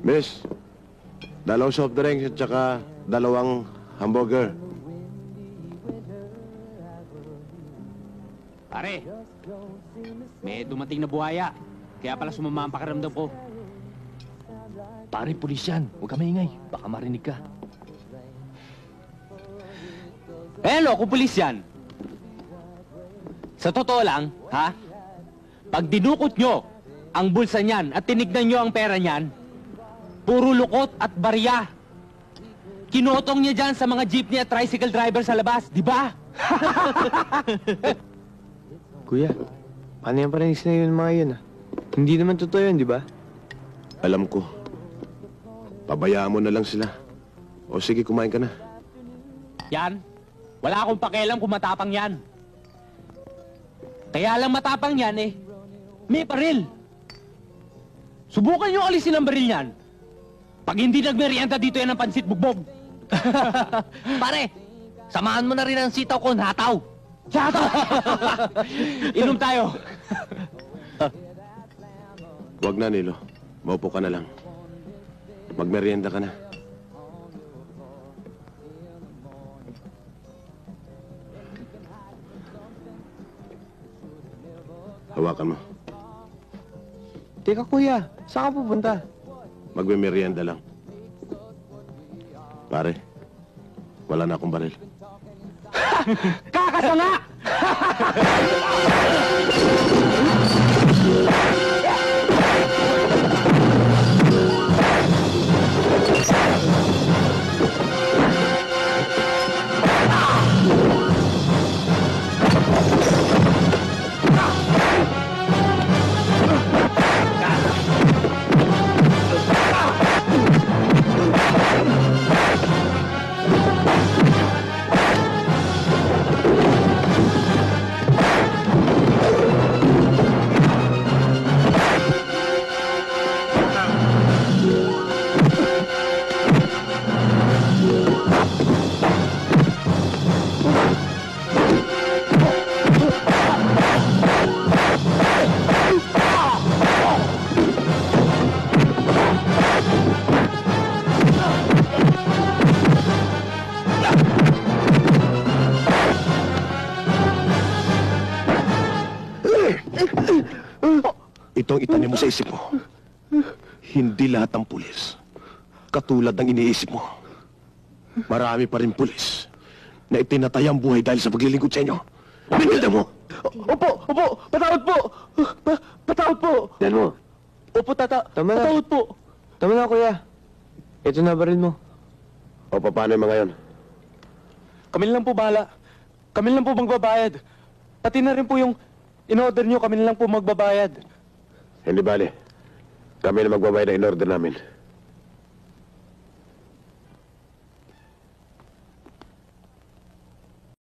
Miss, dalawang soft drinks at saka dalawang hamburger. Pare, may dumating na buhaya. Kaya pala sumama ang pakiramdam ko. Pare, pulis yan. Huwag ka maingay. Baka marinig ka. Hello, kung pulis yan. Sa totoo lang, ha? Pag dinukot nyo ang bulsa niyan at tinignan nyo ang pera niyan, puro lukot at barya. Kinotong niya dyan sa mga jeepney at tricycle driver sa labas, di ba? Kuya, paano yan parang na yun mga yun, ah? Hindi naman totoo yun, di ba? Alam ko. Pabayaan mo na lang sila. O sige, kumain ka na. Yan. Wala akong pakialam kung matapang yan. Kaya lang matapang yan eh, may baril. Subukan nyo alisin ang baril yan. Pag hindi nagmerienda dito yan ng pansit bugbog. Pare, samahan mo na rin ang sitaw ko, hataw. Siyata! Inom tayo. Huwag na, Nilo. Maupo ka na lang. Magmerienda ka na. Hawakan mo. Teka, kuya. Saan ka pupunta? Magmemerienda lang. Pare, wala na akong baril. Kakasanga! Itong itanim mo sa isip mo. Hindi lahat ng pulis katulad ng iniisip mo. Marami pa rin pulis na itinatay ang buhay dahil sa paglilingkod sa inyo. Binilda mo! Opo! Patawad po! Patawad po! Yan mo. Opo, Tama na. Patawad po. Tama na, kuya. Ito na baril mo. O, paano yung mga yon? Kami lang po bahala. Kami lang po magbabayad. Pati na rin po yung in-order nyo, kami lang po magbabayad. Hindi bale. Kami na magbabayad ng in-order namin.